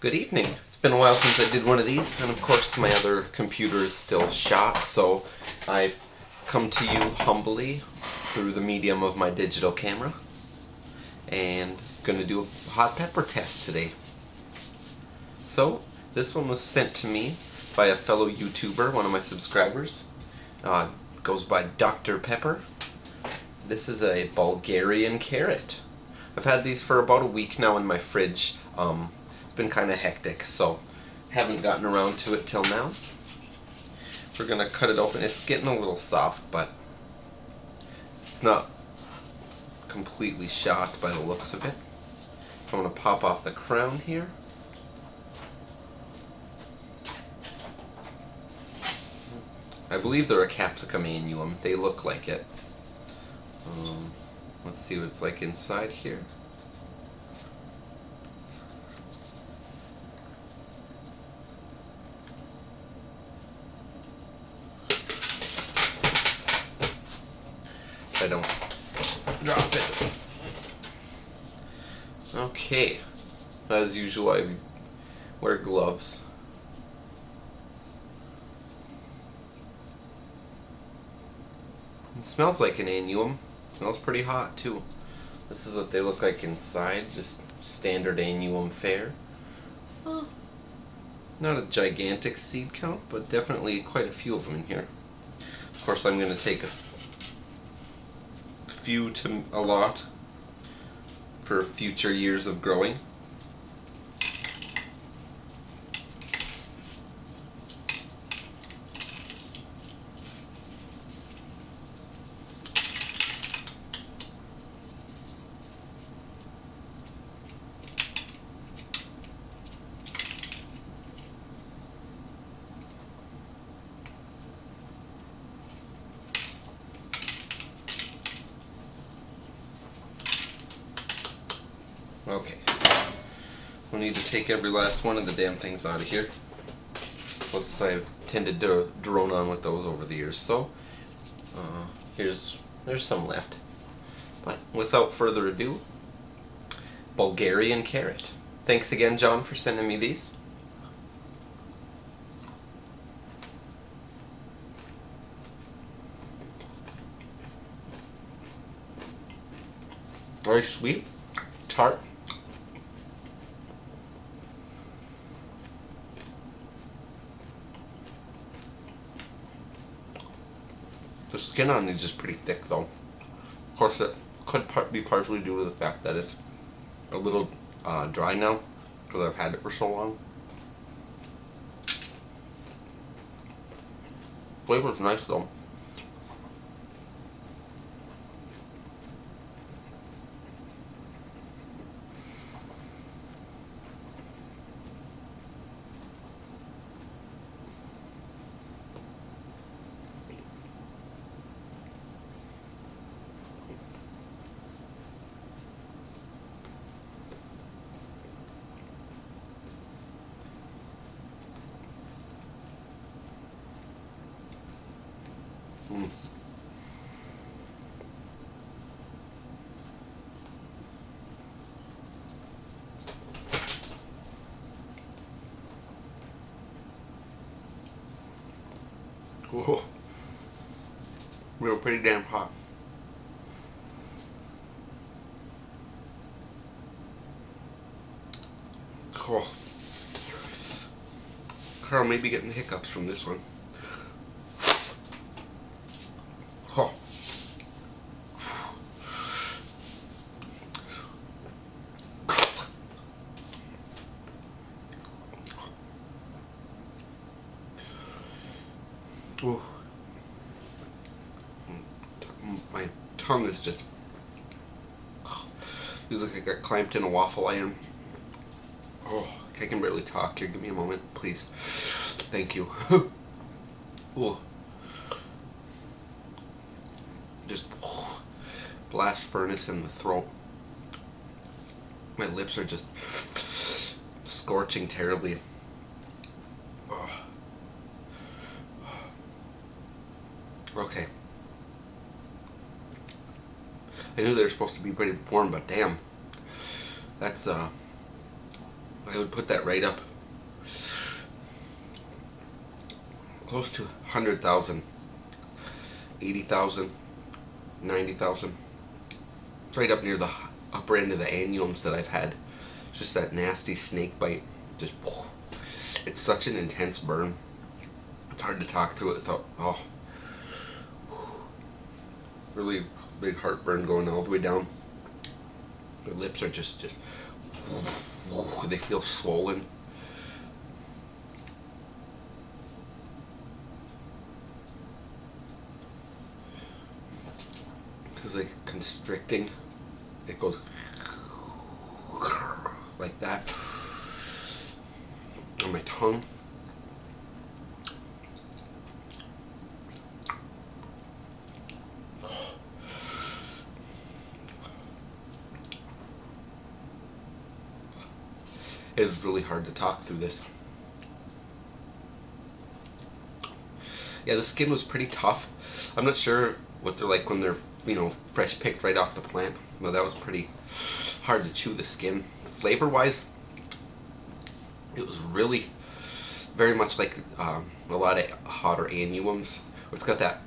Good evening. It's been a while since I did one of these, and of course my other computer is still shot, so I come to you humbly through the medium of my digital camera, and gonna do a hot pepper test today. So, this one was sent to me by a fellow YouTuber, one of my subscribers. Goes by Dr. Pepper. This is a Bulgarian carrot. I've had these for about a week now in my fridge. It's been kind of hectic, so haven't gotten around to it till now. We're gonna cut it open. It's getting a little soft, but it's not completely shot by the looks of it. So I'm gonna pop off the crown here. I believe they're a capsicum annuum. They look like it. Let's see what it's like inside here. If I don't drop it. Okay. As usual, I wear gloves. It smells like an annuum. It smells pretty hot too. This is what they look like inside, just standard annuum fare. Not a gigantic seed count, but definitely quite a few of them in here. Of course, I'm going to take a few to a lot for future years of growing. Okay, so we'll need to take every last one of the damn things out of here. Plus, I've tended to drone on with those over the years, so there's some left. But without further ado, Bulgarian carrot. Thanks again, John, for sending me these. Very sweet, tart. The skin on these is pretty thick, though. Of course, it could be partially due to the fact that it's a little dry now, because I've had it for so long. Flavor's nice, though. Mm. Whoa. We were pretty damn hot. Cool. Carl may be getting hiccups from this one. Oh. Ooh. My tongue is just feels like I got clamped in a waffle iron. Oh, I can barely talk here. Give me a moment, please. Thank you. Ooh. Just blast furnace in the throat. My lips are just scorching terribly. Oh. Okay. I knew they were supposed to be pretty warm, but damn. That's I would put that right up close to 100,000, 80,000, 90,000. It's right up near the upper end of the annuums that I've had. Just that nasty snake bite. Just, it's such an intense burn. It's hard to talk through it without, oh, really big heartburn going all the way down. The lips are just they feel swollen. It's like constricting. It goes like that on my tongue. It is really hard to talk through this. Yeah, the skin was pretty tough. I'm not sure what they're like when they're, you know, fresh picked right off the plant. Well, that was pretty hard to chew the skin. Flavor-wise, it was really very much like a lot of hotter annuums. It's got that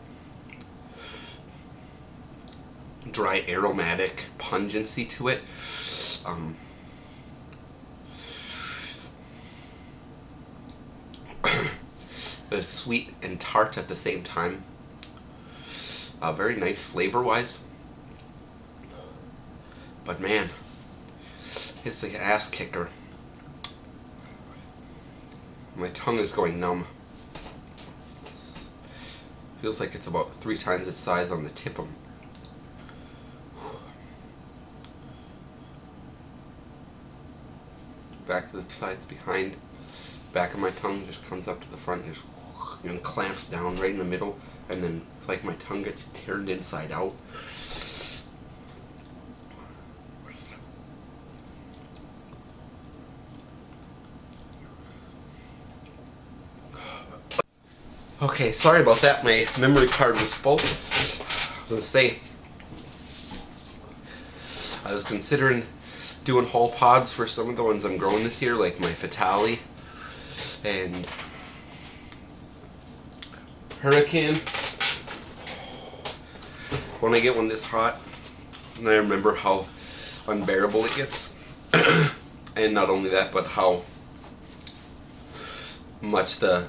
dry aromatic pungency to it. It's sweet and tart at the same time. Very nice flavor-wise. But man, it's the ass kicker. My tongue is going numb. Feels like it's about 3 times its size on the tip of them. Back to the sides behind. Back of my tongue just comes up to the front and clamps down right in the middle, and then it's like my tongue gets turned inside out. Okay, sorry about that. My memory card was full. I was gonna say, I was considering doing whole pods for some of the ones I'm growing this year, like my Fatale and Hurricane. When I get one this hot, and I remember how unbearable it gets. And not only that, but how much the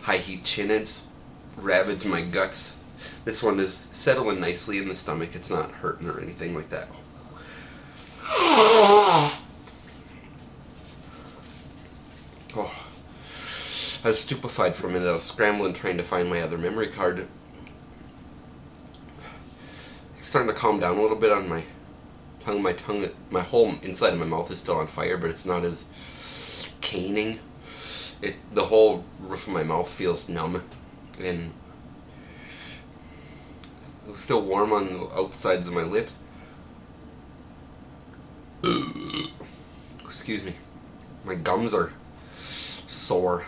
high heat chinnets ravage my guts. This one is settling nicely in the stomach. It's not hurting or anything like that. Oh, I was stupefied for a minute. I was scrambling trying to find my other memory card. It's starting to calm down a little bit on my tongue. My whole inside of my mouth is still on fire, but it's not as caning. The whole roof of my mouth feels numb, and it was still warm on the outsides of my lips. Excuse me. My gums are sore.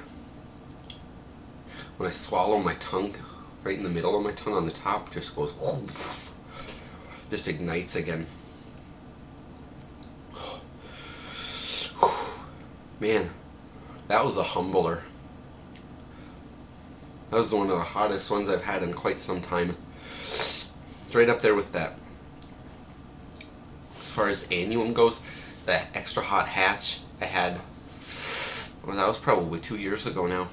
When I swallow, my tongue, right in the middle of my tongue on the top, just goes, just ignites again. Man, that was a humbler. That was one of the hottest ones I've had in quite some time. It's right up there with that. As far as Annuum goes, that extra hot hatch I had, well, that was probably 2 years ago now.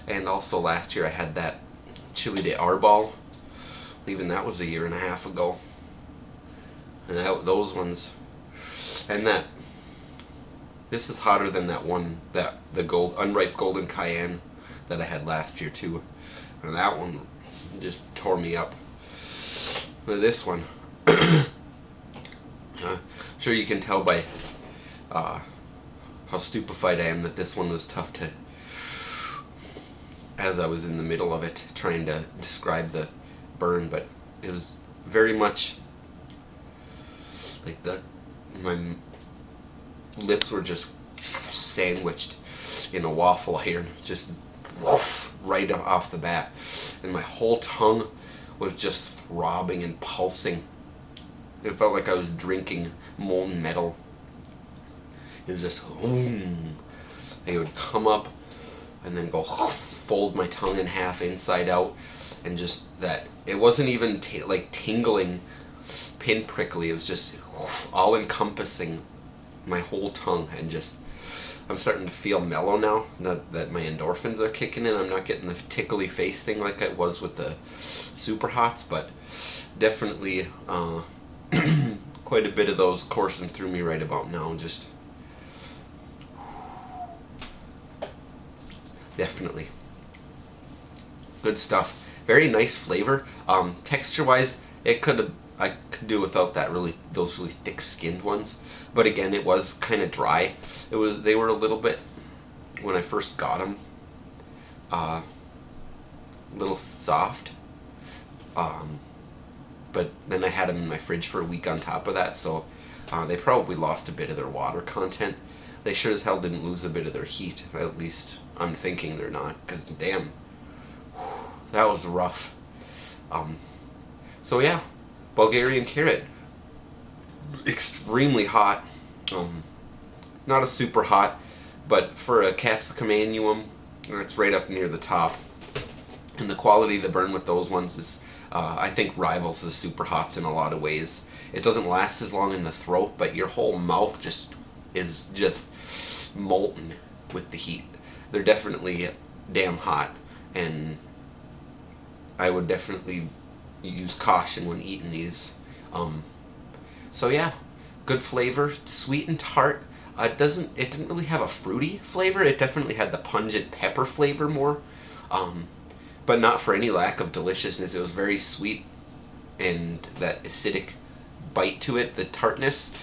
And also last year I had that Chili de Arbol. Even that was 1.5 years ago. And those ones, and that, this is hotter than that one, the unripe golden cayenne that I had last year too. And that one just tore me up. But this one, sure you can tell by how stupefied I am that this one was tough to, as I was in the middle of it trying to describe the burn, but it was very much like my lips were just sandwiched in a waffle iron, just right off the bat, and my whole tongue was just throbbing and pulsing. It felt like I was drinking molten metal. It was just, it would come up and then go fold my tongue in half inside out, and just that, it wasn't even like tingling, pinprickly, it was just all encompassing my whole tongue, and just, I'm starting to feel mellow now that my endorphins are kicking in. I'm not getting the tickly face thing like I was with the super hots, but definitely quite a bit of those coursing through me right about now. Just definitely good stuff. Very nice flavor. Texture wise, I could do without those really thick skinned ones, but again, it was kind of dry. They were a little bit, when I first got them, a little soft, but then I had them in my fridge for a week on top of that, so they probably lost a bit of their water content. They sure as hell didn't lose a bit of their heat. At least I'm thinking they're not, because damn, that was rough. So yeah, Bulgarian carrot, extremely hot. Not a super hot, but for a capsicum annuum, it's right up near the top. And the quality of the burn with those ones is, I think, rivals the super hots in a lot of ways. It doesn't last as long in the throat, but your whole mouth is just molten with the heat. They're definitely damn hot, and I would definitely use caution when eating these. So yeah, good flavor, sweet and tart. It didn't really have a fruity flavor. It definitely had the pungent pepper flavor more, but not for any lack of deliciousness. It was very sweet, and that acidic bite to it, the tartness.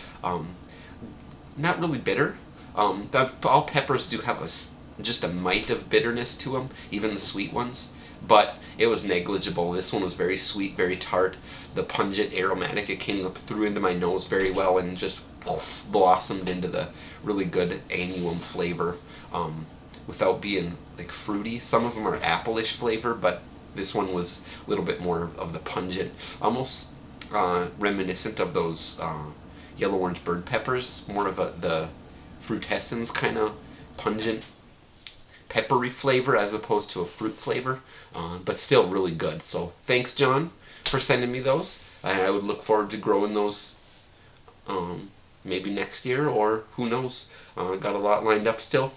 Not really bitter. All peppers do have just a mite of bitterness to them, even the sweet ones, but it was negligible. This one was very sweet, very tart. The pungent aromatic, it came up through into my nose very well, and just blossomed into the really good annuum flavor, without being like fruity. Some of them are apple-ish flavor, but this one was a little bit more of the pungent, almost reminiscent of those yellow-orange bird peppers, more of the Frutescens kind of pungent, peppery flavor as opposed to a fruit flavor, but still really good. So thanks, John, for sending me those. I would look forward to growing those maybe next year, or who knows. Got a lot lined up still,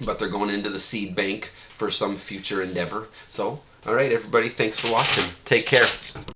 but they're going into the seed bank for some future endeavor. So, all right, everybody, thanks for watching. Take care.